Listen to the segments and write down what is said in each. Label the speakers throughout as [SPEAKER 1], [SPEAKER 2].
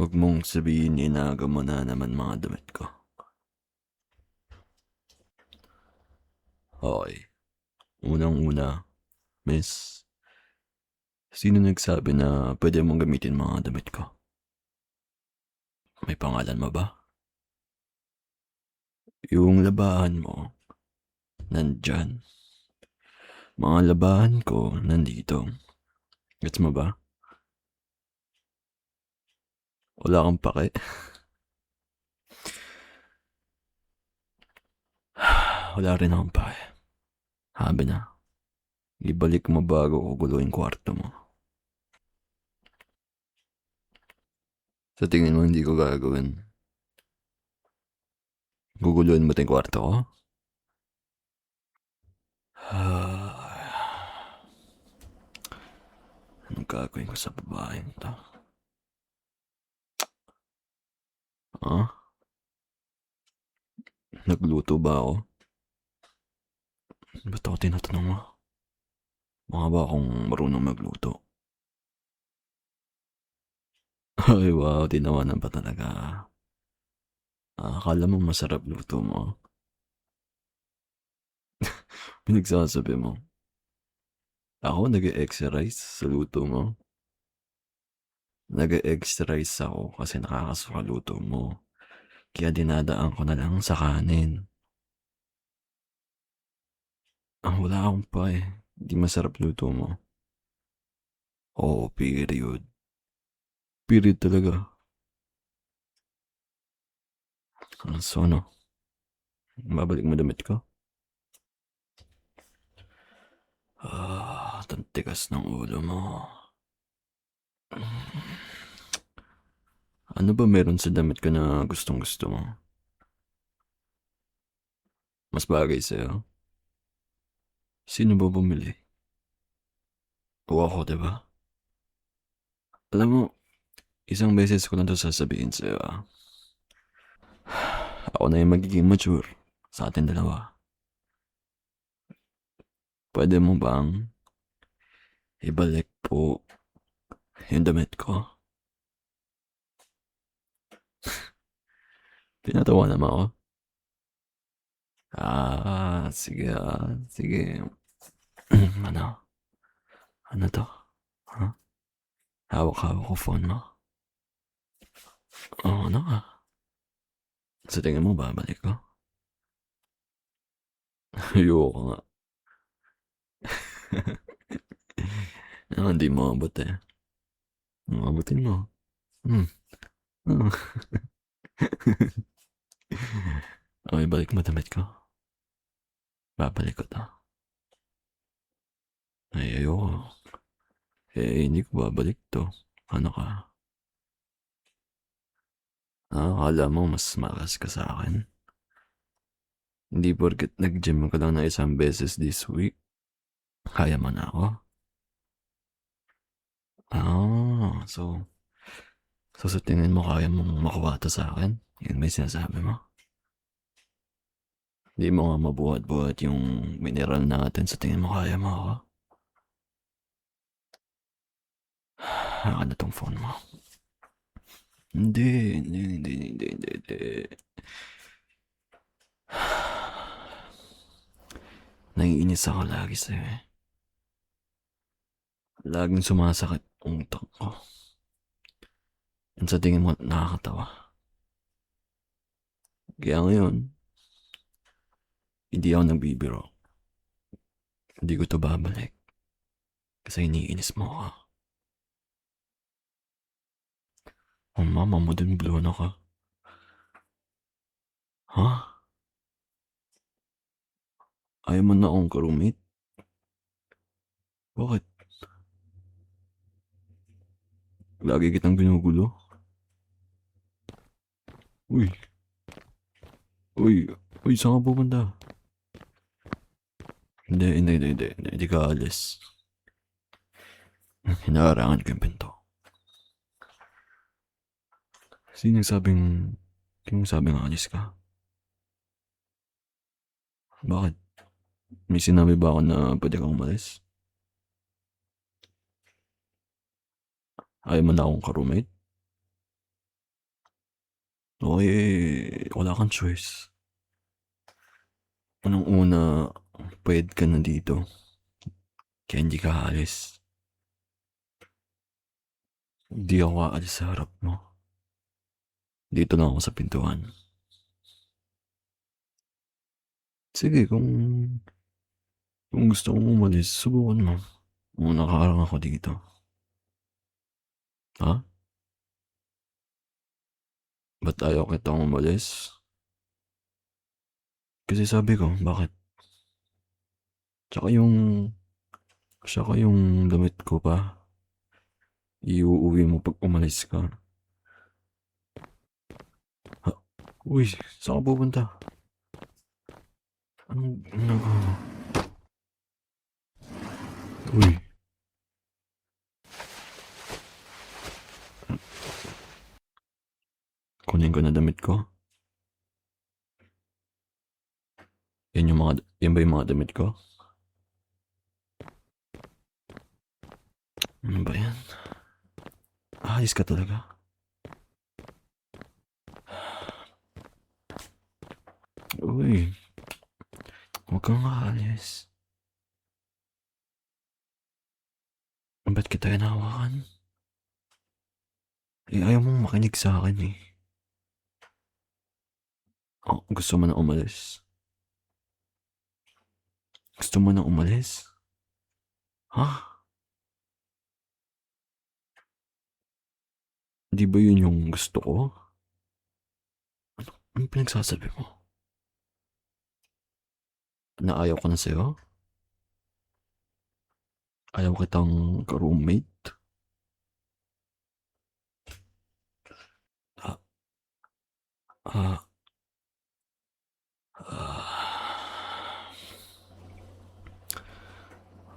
[SPEAKER 1] Huwag mong sabihin inagaw mo na naman mga damit ko. Okey, unang-una, miss, sino nagsabi na puwede mong gamitin mga damit ko? May pangalan mo ba? Yung labahan mo nandiyan, mga labahan ko nandito, gets mo ba? Wala kang pake? Wala rin akong pake. Sabi na, ibalik mo bago ko guluhin kwarto mo. Sa tingin mo hindi ko gagawin? Guguluhin mo 'tong kwarto ko? Anong gagawin ko sa babaeng 'to? Ah, nagluto ba ako? Ba't ako tinatanong mo? Mukha ba akong marunong magluto? Ay, wow, tinawanan pa talaga. Akala mo masarap luto mo? Pinagsasabi mo? Ako nag-e-extra rice sa luto mo? Nag-e-extra rice ako kasi nakakasuka luto mo. Kaya dinadaan ko na lang sa kanin. Wala akong pake. Hindi masarap luto mo. Oo, period. Period talaga. So ano, babalik mo damit ko? Ang tigas ng ulo mo. Ano ba meron sa damit ko na gustong-gusto mo? Mas bagay sa'yo? Sino ba bumili? O ako, 'di ba? Alam mo, isang beses ko lang 'to sasabihin sa'yo, Ako na yung magiging mature sa ating dalawa. Puwede mo bang ibalik po yung damit ko? Tinatawanan mo ako? Sige, sige. Ano? Ano 'to? Ha? Hawak-hawak ko phone mo? Ano ka? Sa tingin mo babalik ko? Ayoko nga. Hindi mo abot, eh. Abutin mo. Hmm, hmm. Ibalik mo damit ko. Babalik ko 'to. Ay, ayoko. Hindi ko babalik 'to. Ano ka? Akala mo mas malakas ka sa'kin? Hindi porket nag-gym ka lang ng isang beses this week, kaya mo na ako? So sa tingin mo kaya mong makuha 'to sa'kin? Yun ba yung sinasabi mo? Di mo nga mabuhat-buhat yung mineral natin, sa tingin mo kaya mo ako? Akin na 'tong phone mo. Hindi, hindi, hindi, hindi, hindi, hindi. Naiinis ako lagi sa'yo, eh. Laging sumasakit ang utak ko. Yun sa tingin mo nakakatawa. Kaya ngayon, hindi ako nagbibiro. Hindi ko 'to babalik kasi iniinis mo ako. Mama mo din blue na ka. Ha? Ayaw mo na akong ka-roommate? Bakit? Lagi kitang ginugulo? Uy, uy, uy, saan ka pupunta? Hindi, hindi, hindi, hindi, hindi ka aalis. Hinaharangan ko yung pinto. Sinong sabing aalis ka? Bakit? May sinabi ba ako na pwede kang umalis? Ayaw mo na akong ka-roommate? O eh, wala kang choice. Unang-una, bayad ka na dito, kaya hindi ka aalis. Hindi ako aalis sa harap mo. Dito lang ako sa pintuan. Sige, kung gusto mong umalis, subukan mo. Nakaharang ako dito. Ha? Ba't ayaw kitang umalis? Kasi sabi ko, bakit? Tsaka yung, tsaka yung damit ko pa, iuuwi mo pag umalis ka. Ha? Uy, saan ka pupunta? Anong ginagawa mo? Uy, kunin ko na damit ko. Yan ba yung mga damit ko? Ano ba yan? Ayos ka talaga. Uy, huwag kang aalis. Ba't kita hinahawakan? Eh, ayaw mong makinig sa akin eh. Oh, gusto mo na umalis? Gusto mo na umalis? Ha? Di ba yun yung gusto ko? Ano pinagsasabi mo? Na ayaw ko na sa'yo? Ayaw kitang ka-roommate? Ah, ah, ah.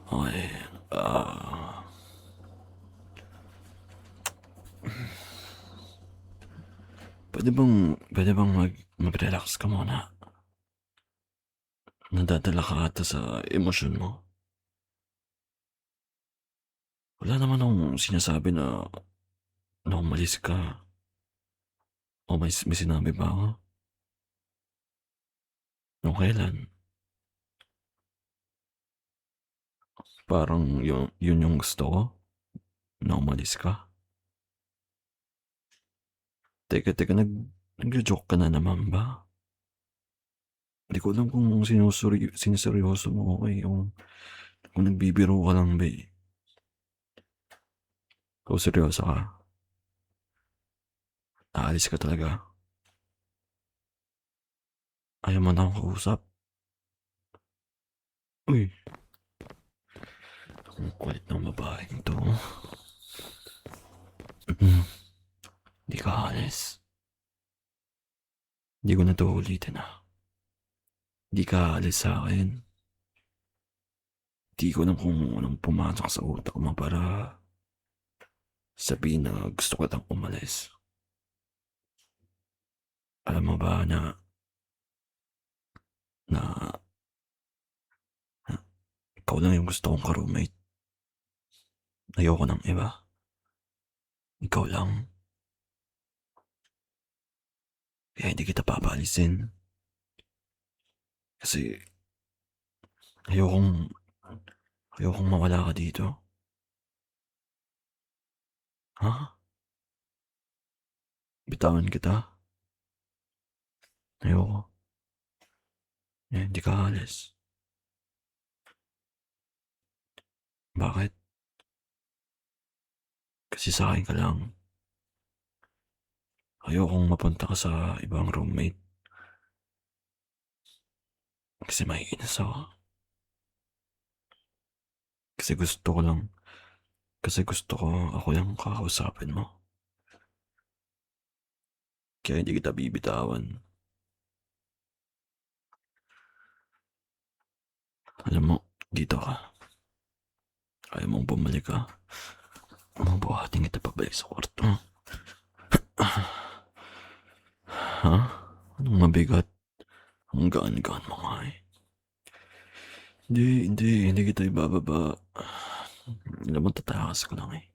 [SPEAKER 1] Okay, ah. Pwede bang mag-relax ka muna? Nadadala ka ata sa emosyon mo. Wala naman akong sinasabi na umalis ka. O may sinabi ba ako? Nung kailan? Parang yun yung gusto ko? Na umalis ka? Teka, nagjo-joke ka na naman ba? Hindi ko alam kung siniseryoso mo ako eh, kung nagbibiro ka lang ba eh. Kung seryoso ka, aalis ka talaga. Ayaw mo na akong kausap. Uy, ang kulit ng babaeng to. Hindi ka aalis. Hindi ko na to ulitin ah. Hindi ka aalis sa akin. Di ko alam kung anong pumasok sa utak mo para sabihin na gusto ko lang umalis. Alam mo ba na ikaw lang yung gusto kong ka-roommate. Ayoko ng iba. Ikaw lang. Kaya hindi kita papaalisin. Kasi ayokong, ayokong mawala ka dito. Ha? Bitawan kita? Ayoko. Eh, hindi ka aalis. Bakit? Kasi sa akin ka lang. Ayokong mapunta ka sa ibang roommate. Kasi maiinis ako. Kasi gusto ko lang, kasi gusto ko ako lang kakausapin mo. Kaya hindi kita bibitawan. Alam mo, dito ka. Ayaw mong bumalik ka. Mabuhating kita pabalik sa kwarto. Ha? Anong mabigat? Ang gaan-gaan mo nga eh. Hindi kita ibababa. Alam mo, tatakas ko lang eh.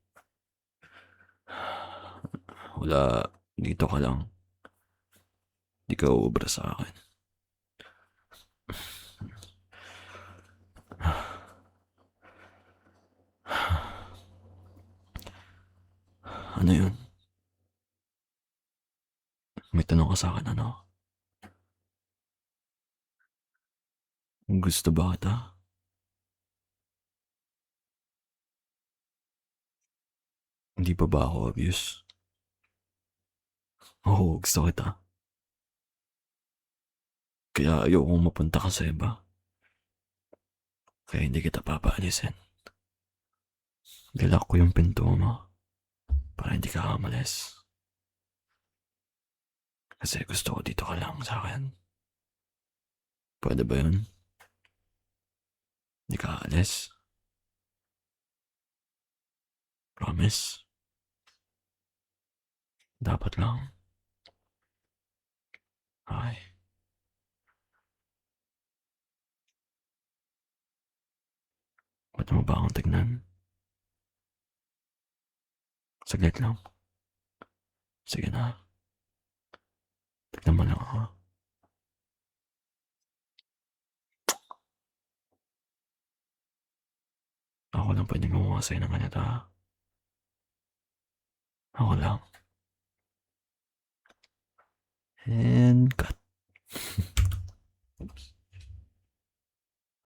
[SPEAKER 1] Wala, dito ka lang. Di ka uubra sa akin. Ano yun? May tanong ka sa akin, ano? Gusto ba kita? Hindi pa ba ako obvious? Oo, gusto kita. Kaya ayokong mapunta ka sa iba. Kaya hindi kita papaalisin. Nilak ko yung pinto mo para hindi ka kamalis. Kasi gusto ko dito ka lang sa akin. Pwede ba yun? Hindi ka aalis? Promise? Dapat lang. Ay, ba't mo ba akong tignan? Saglit lang. Sige na. Tignan mo lang ako. Ako lang pwedeng gumawa sa'yo ng ganito, ha? Ako lang. And cut.